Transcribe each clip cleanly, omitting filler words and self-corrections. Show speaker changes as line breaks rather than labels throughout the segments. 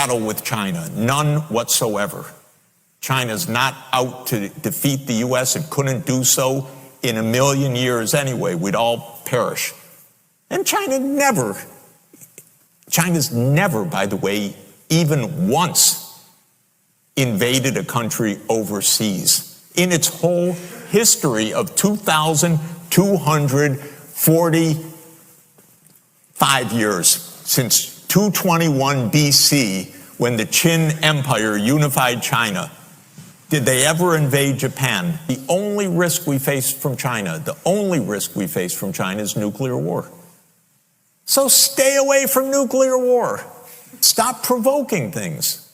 battle with China, none whatsoever. China's not out to defeat the U.S. It couldn't do so in a million years anyway. We'd all perish. And China's never, by the way, even once invaded a country overseas. In its whole history of 2,245 years, since 221 BC, when the Qin Empire unified China, did they ever invade Japan? The only risk we face from China, is nuclear war. So stay away from nuclear war. Stop provoking things.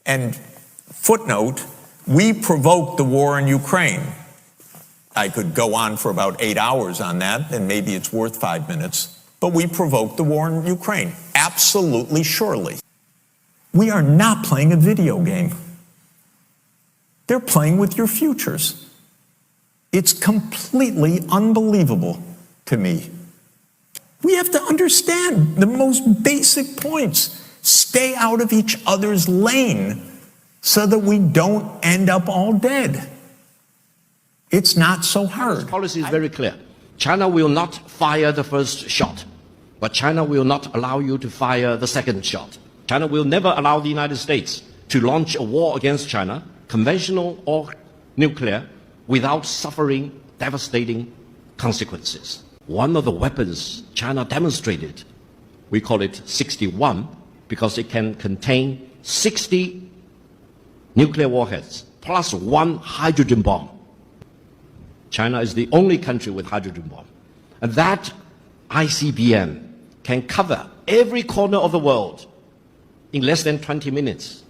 And footnote, we provoked the war in Ukraine. I could go on for about 8 hours on that, and maybe it's worth 5 minutes. But we provoked the war in Ukraine. Absolutely, surely. We are not playing a video game. They're playing with your futures. It's completely unbelievable to me. We have to understand the most basic points. Stay out of each other's lane so that we don't end up all dead. It's not so hard.
China's policy is very clear. China will not fire the first shot, but China will not allow you to fire the second shot. China will never allow the United States to launch a war against China, conventional or nuclear, without suffering devastating consequences. One of the weapons China demonstrated, we call it 61, because it can contain 60 nuclear warheads plus 1 hydrogen bomb. China is the only country with hydrogen bomb. And that ICBM can cover every corner of the world in less than 20 minutes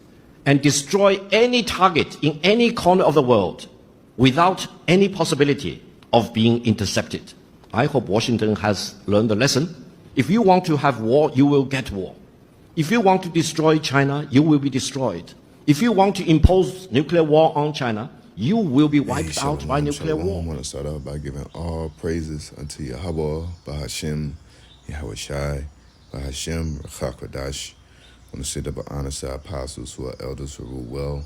and destroy any target in any corner of the world without any possibility of being intercepted. I hope Washington has learned the lesson. If you want to have war, you will get war. If you want to destroy China, you will be destroyed. If you want to impose nuclear war on China, you will be wiped out by nuclear war.
I want to start out by giving all praises unto Yahweh, Bahashem, Yahweh Shai, Bahashem, Rachakwadash. I want to say double honor to our apostles who are elders who rule well.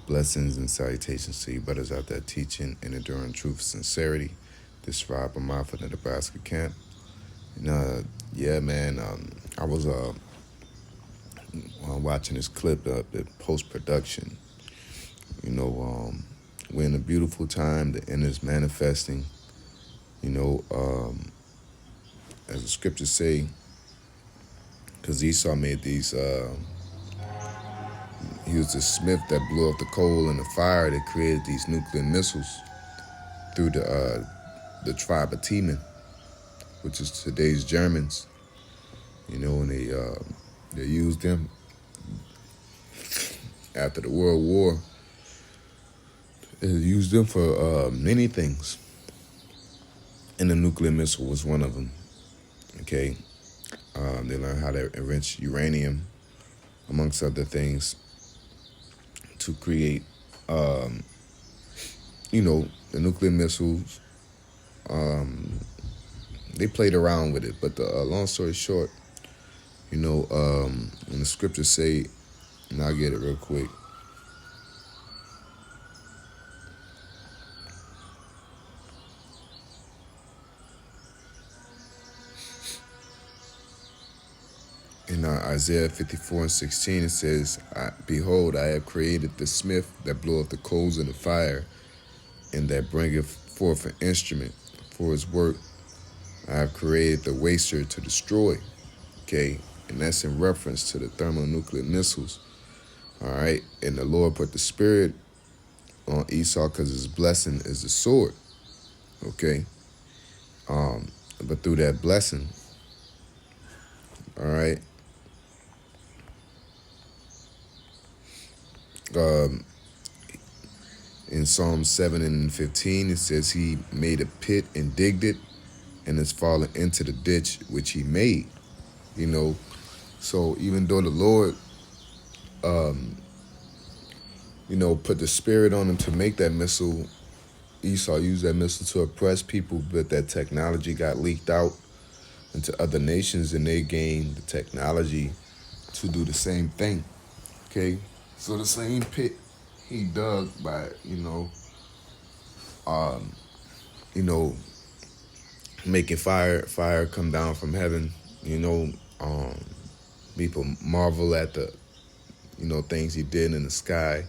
Blessings and salutations to you brothers out there teaching and enduring truth and sincerity. This is Rob Amar from the Nebraska camp. And yeah, man, I was watching this clip of the post-production. You know, we're in a beautiful time. The end is manifesting. You know, as the scriptures say, because Esau made these, he was the smith that blew up the coal and the fire that created these nuclear missiles through the tribe of Teman, which is today's Germans. You know, and they used them after the World War. They used them for many things. And the nuclear missile was one of them. Okay. They learned how to enrich uranium, amongst other things, to create, you know, the nuclear missiles. They played around with it, but the long story short, you know, when the scriptures say, and I'll get it real quick. In Isaiah 54:16, it says, Behold, I have created the smith that bloweth the coals in the fire, and that bringeth forth an instrument for his work. I have created the waster to destroy. Okay, and that's in reference to the thermonuclear missiles. All right, and the Lord put the spirit on Esau because his blessing is the sword. Okay, but through that blessing, all right, in Psalm 7 and 15, it says he made a pit and digged it and has fallen into the ditch which he made. You know, so even though the Lord, you know, put the spirit on him to make that missile, Esau used that missile to oppress people, but that technology got leaked out into other nations and they gained the technology to do the same thing. Okay, so the same pit he dug by, you know, making fire come down from heaven. People marvel at the, things he did in the sky.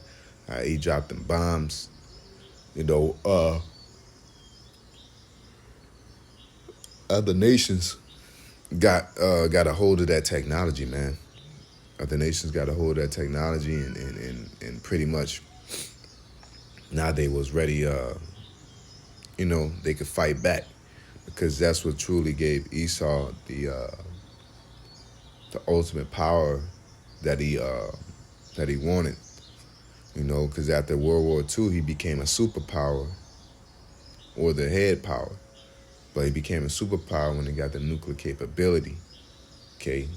He dropped them bombs. Other nations got a hold of that technology, man. Other nations got a hold of that technology, and pretty much now they was ready. They could fight back, because that's what truly gave Esau the ultimate power that he wanted. Because after World War II, he became a superpower, or the head power. But he became a superpower when he got the nuclear capability. Okay.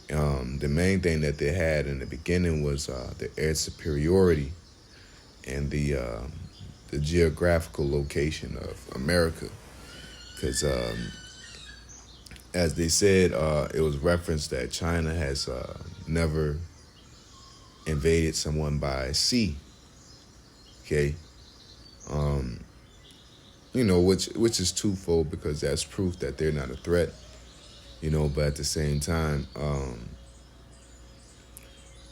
The main thing that they had in the beginning was the air superiority and the geographical location of America. Because as they said, it was referenced that China has never invaded someone by sea. Okay. Which is twofold, because that's proof that they're not a threat. But at the same time,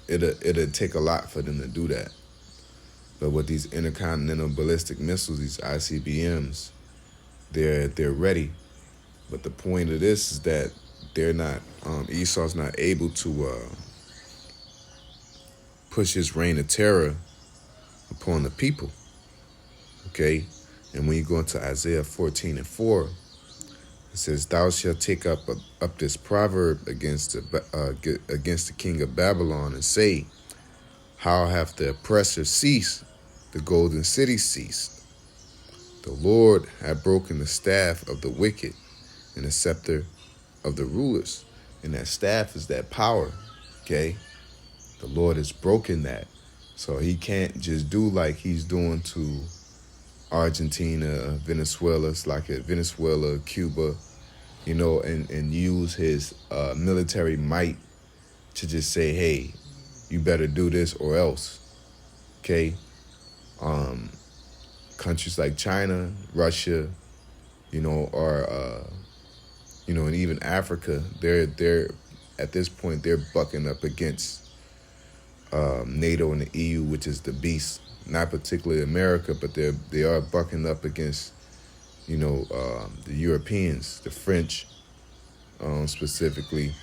it'll take a lot for them to do that. But with these intercontinental ballistic missiles, these ICBMs, they're ready. But the point of this is that they're not. Esau's not able to push his reign of terror upon the people. Okay, and when you go into Isaiah 14:4. It says, "Thou shalt take up this proverb against the king of Babylon, and say, How hath the oppressor ceased? The golden city ceased. The Lord hath broken the staff of the wicked, and the scepter of the rulers." And that staff is that power. Okay, the Lord has broken that, so He can't just do like He's doing to Argentina, Venezuela, Cuba, and use his military might to just say, hey, you better do this or else. Okay. Countries like China, Russia, and even Africa, they're at this point they're bucking up against NATO and the EU, which is the beast. Not particularly America, but they are bucking up against, the Europeans, the French, specifically,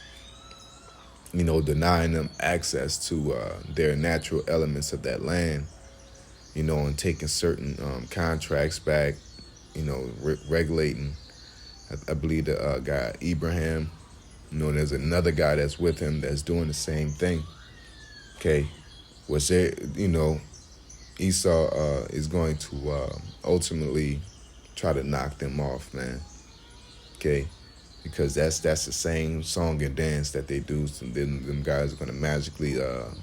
denying them access to their natural elements of that land, and taking certain contracts back, regulating. I believe the guy Abraham, there's another guy that's with him that's doing the same thing. Okay, was there, Esau is going to ultimately try to knock them off, man. Okay, because that's the same song and dance that they do. So then them guys are going to magically, the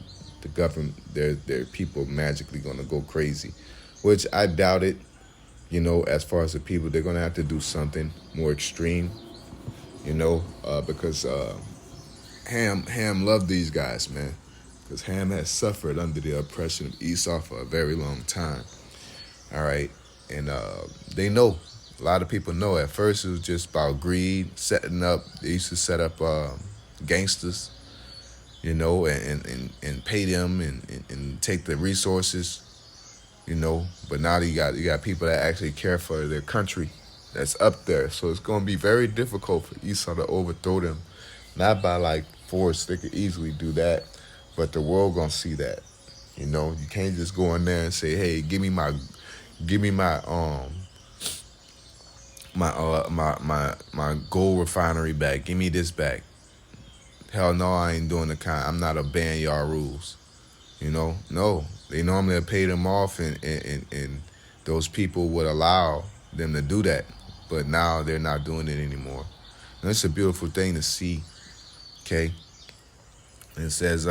government, their people magically going to go crazy, which I doubt it. As far as the people, they're going to have to do something more extreme. Because Ham loved these guys, man. Because Ham has suffered under the oppression of Esau for a very long time. All right. And they know. A lot of people know. At first, it was just about greed, setting up. They used to set up gangsters, and pay them and take the resources, But now you got people that actually care for their country that's up there. So it's going to be very difficult for Esau to overthrow them. Not by like force. They could easily do that. But the world gonna see that, You can't just go in there and say, "Hey, give me my gold refinery back. Give me this back." Hell no, I ain't doing the kind. I'm not obeying y'all rules. No. They normally pay them off, and those people would allow them to do that. But now they're not doing it anymore. And it's a beautiful thing to see. Okay. It says,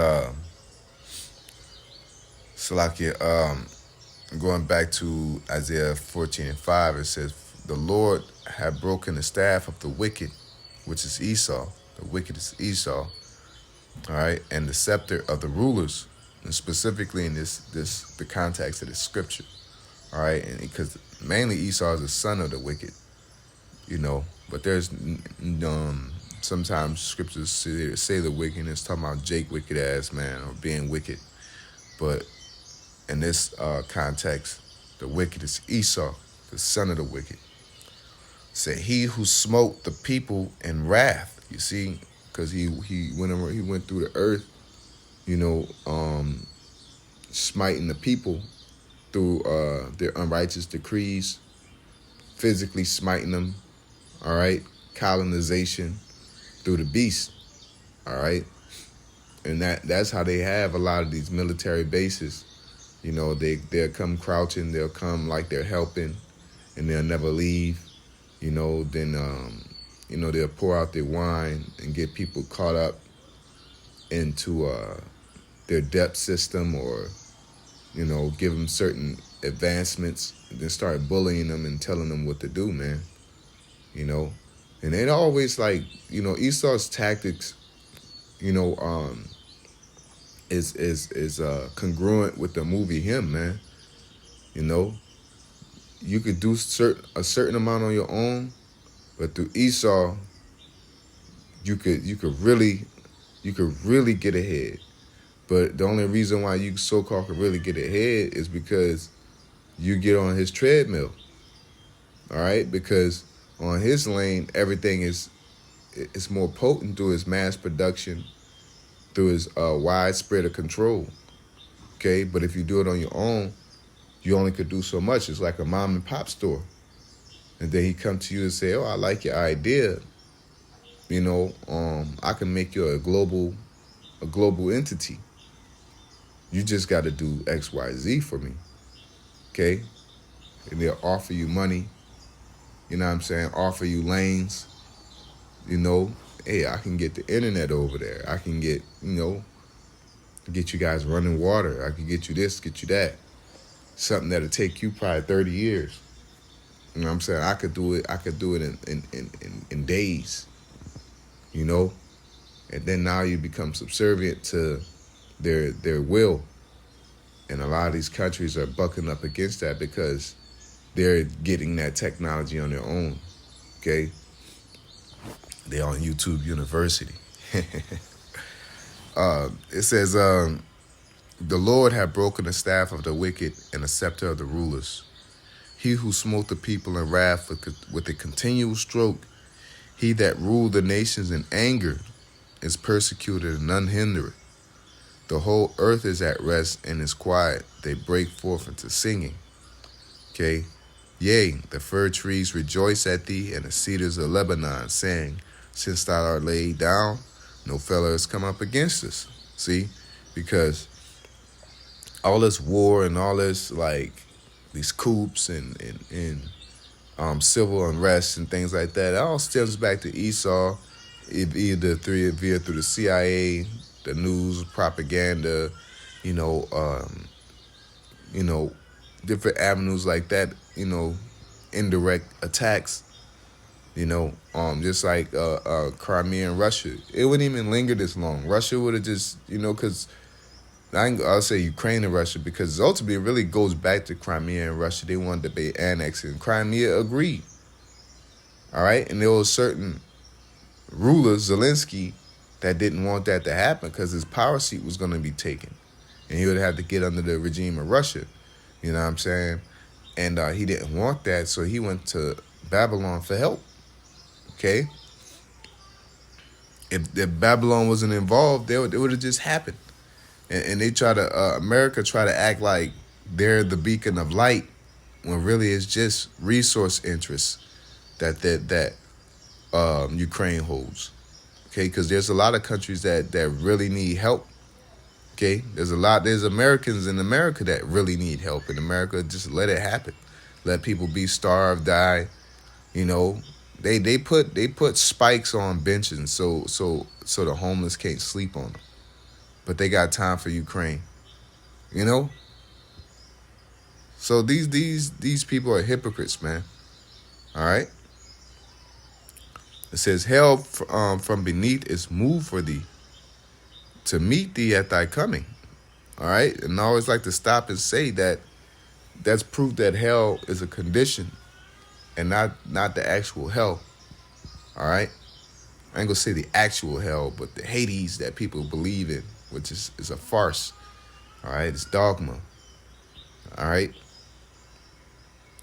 Salakia, going back to Isaiah 14:5, it says, "The Lord had broken the staff of the wicked," which is Esau. The wicked is Esau. All right, and the scepter of the rulers, and specifically in the context of this scripture. All right, and because mainly Esau is the son of the wicked, but there's sometimes scriptures say the wicked, and it's talking about Jake wicked ass man or being wicked, but in this context, the wicked is Esau, the son of the wicked. Say he who smote the people in wrath. You see, because he went through the earth, smiting the people through their unrighteous decrees, physically smiting them. All right, colonization through the beast. All right, and that's how they have a lot of these military bases. They'll come crouching, they'll come like they're helping, and they'll never leave. Then they'll pour out their wine and get people caught up into their debt system, or give them certain advancements, and then start bullying them and telling them what to do, man. And it always Esau's tactics, is congruent with the movie Him, man. You could do a certain amount on your own, but through Esau, you could really get ahead. But the only reason why you so-called could really get ahead is because you get on his treadmill. All right, because on his lane, everything is more potent through his mass production, through his widespread of control. Okay, but if you do it on your own, you only could do so much. It's like a mom and pop store. And then he come to you and say, "Oh, I like your idea. I can make you a global entity. You just got to do X, Y, Z for me." Okay? And they'll offer you money. You know what I'm saying? Offer you lanes. Hey, I can get the internet over there. I can get you guys running water. I can get you this, get you that. Something that'll take you probably 30 years. You know what I'm saying? I could do it in days. And then now you become subservient to their will. And a lot of these countries are bucking up against that because they're getting that technology on their own. Okay? They're on YouTube University. It says, the Lord had broken the staff of the wicked and the scepter of the rulers. He who smote the people in wrath with a continual stroke, he that ruled the nations in anger, is persecuted and unhindered. The whole earth is at rest and is quiet. They break forth into singing. Okay? Yea, the fir trees rejoice at thee, and the cedars of Lebanon, saying, since thou art laid down, no fellow has come up against us. See? Because all this war and all this, these coups and civil unrest and things like that, it all stems back to Esau, either through the CIA, the news, propaganda, different avenues like that, indirect attacks, just like Crimea and Russia. It wouldn't even linger this long. Russia would have just, because I'll say Ukraine and Russia, because ultimately it really goes back to Crimea and Russia. They wanted to be annexed, and Crimea agreed. All right, and there was certain rulers, Zelensky, that didn't want that to happen because his power seat was going to be taken, and he would have to get under the regime of Russia. You know what I'm saying? And he didn't want that, so he went to Babylon for help. Okay? If Babylon wasn't involved, it would have just happened. And they America try to act like they're the beacon of light when really it's just resource interests that Ukraine holds. Okay? Because there's a lot of countries that really need help. Okay? There's Americans in America that really need help. In America, just let it happen. Let people be starved, die. They put spikes on benches so the homeless can't sleep on them. But they got time for Ukraine. So these people are hypocrites, man. All right? It says, hell from beneath is moved for thee. to meet thee at thy coming. All right. And I always like to stop and say that that's proof that hell is a condition and not the actual hell. All right. I ain't gonna say the actual hell, but the Hades that people believe in, which is a farce. All right. It's dogma. All right.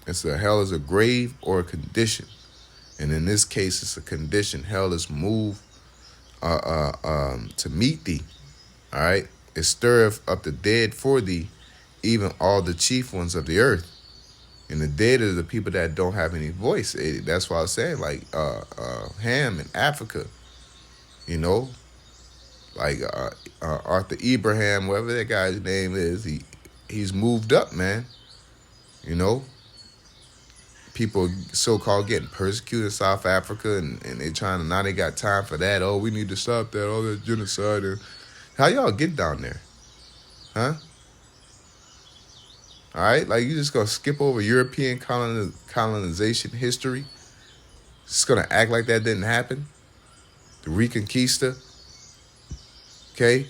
Hell is a grave or a condition. And in this case, it's a condition. Hell is moved to meet thee. All right. It stirreth up the dead for thee, even all the chief ones of the earth. And the dead are the people that don't have any voice. That's why I was saying, like Ham in Africa, you know, like Arthur Abraham, whatever that guy's name is, he's moved up, man. You know, people so-called getting persecuted in South Africa, and they now they got time for that. Oh, we need to stop that, all that genocide. How y'all get down there? Huh? All right, like you just gonna skip over European colonization history? Just gonna act like that didn't happen? The Reconquista? Okay?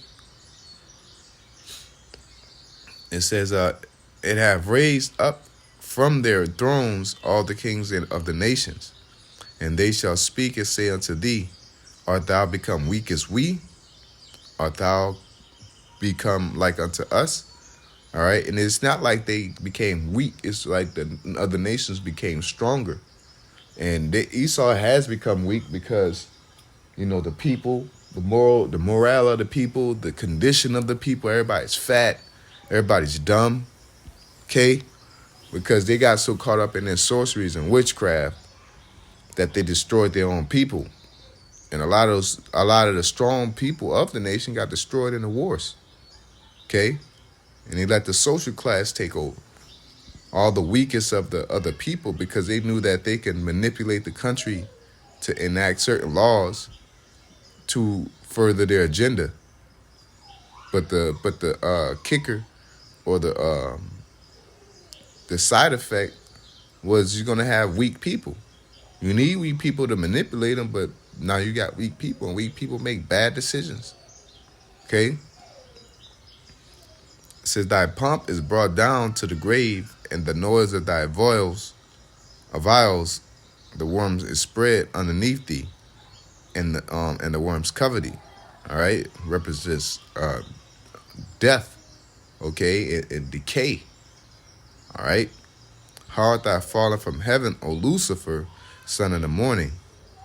It says, it have raised up from their thrones all the kings of the nations, and they shall speak and say unto thee, art thou become weak as we? Art thou become like unto us? All right. And it's not like they became weak. It's like the other nations became stronger. And Esau has become weak because, you know, the people, the morale of the people, the condition of the people, everybody's fat, everybody's dumb. Okay. Because they got so caught up in their sorceries and witchcraft that they destroyed their own people. And a lot of the strong people of the nation got destroyed in the wars. Okay? And they let the social class take over. All the weakest of the other people, because they knew that they can manipulate the country to enact certain laws to further their agenda. But the kicker or the side effect was you're gonna have weak people. You need weak people to manipulate them, but now you got weak people, and weak people make bad decisions. Okay? It says, thy pomp is brought down to the grave, and the noise of thy vials, the worms is spread underneath thee, and the worms cover thee. All right? Represents death, okay, and decay. All right? How art thou fallen from heaven, O Lucifer, son of the morning?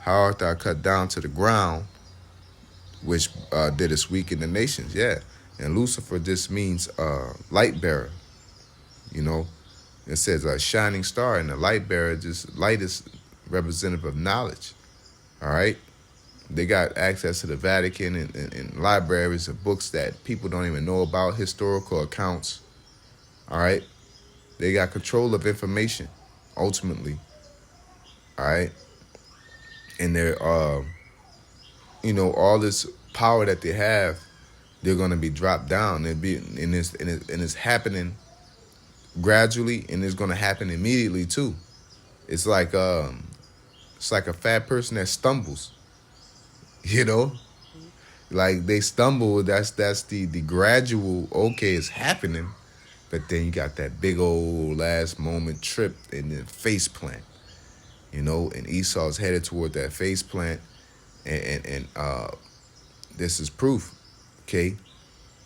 How art thou cut down to the ground, which didst weaken the nations? Yeah. And Lucifer just means light bearer. You know, it says a shining star, and the light bearer, just light is representative of knowledge. All right. They got access to the Vatican and libraries of books that people don't even know about, historical accounts. All right. They got control of information, ultimately. All right. And they're, you know, all this power that they have, they're going to be dropped down. And it's happening gradually, and it's going to happen immediately too. It's like a fat person that stumbles. You know, like they stumble. That's the gradual. Okay, it's happening, but then you got that big old last moment trip and then face plant. You know, and Esau's headed toward that face plant, and this is proof. Okay,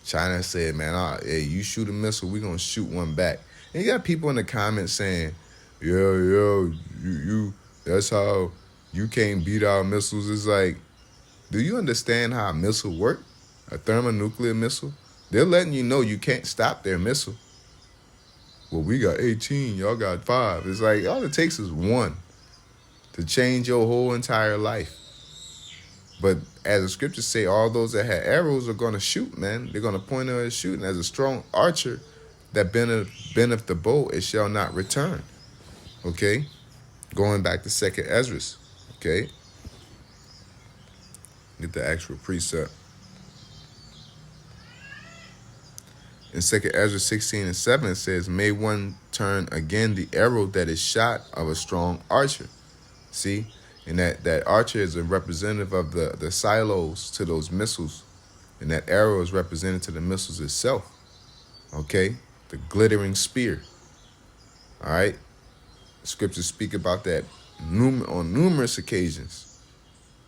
China said, man, hey, you shoot a missile, we're gonna shoot one back. And you got people in the comments saying, you that's how you can't beat our missiles. It's like, do you understand how a missile works? A thermonuclear missile? They're letting you know you can't stop their missile. Well, we got 18, y'all got 5. It's like, all it takes is one to change your whole entire life. But as the scriptures say, all those that had arrows are going to shoot, man. They're going to point out and shoot. And as a strong archer that bendeth the bow, it shall not return. Okay? Going back to 2nd Ezra. Okay? Get the actual precept. In 2nd Ezra 16:7, it says, may one turn again the arrow that is shot of a strong archer. See? And that archer is a representative of the silos to those missiles And that arrow is represented to the missiles itself. Okay? The glittering spear. All right? Scriptures speak about that on numerous occasions.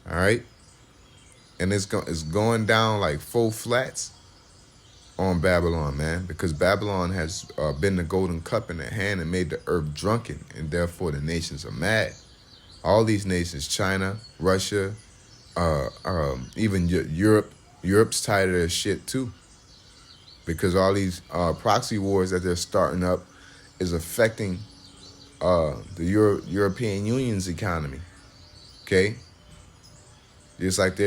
All right? And it's going down like full flats on Babylon, man, because Babylon has been the golden cup in their hand and made the earth drunken, and therefore the nations are mad. All these nations, China, Russia, even Europe. Europe's tired of their shit too, because all these proxy wars that they're starting up is affecting the European Union's economy. Okay, just like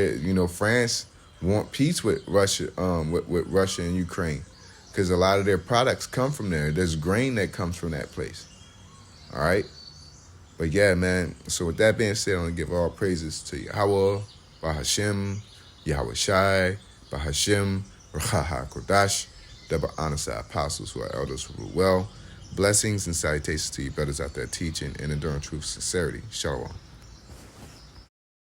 France want peace with Russia, with Russia and Ukraine, because a lot of their products come from there. There's grain that comes from that place. All right, but yeah, man. So with that being said, I want to give all praises to Yahweh, Bahashem, Yahweh Shai, Bahashem, Raha Kodash, double honors to our apostles who are elders who rule well. Blessings and salutations to you brothers out there teaching and enduring truth, sincerity. Shalom.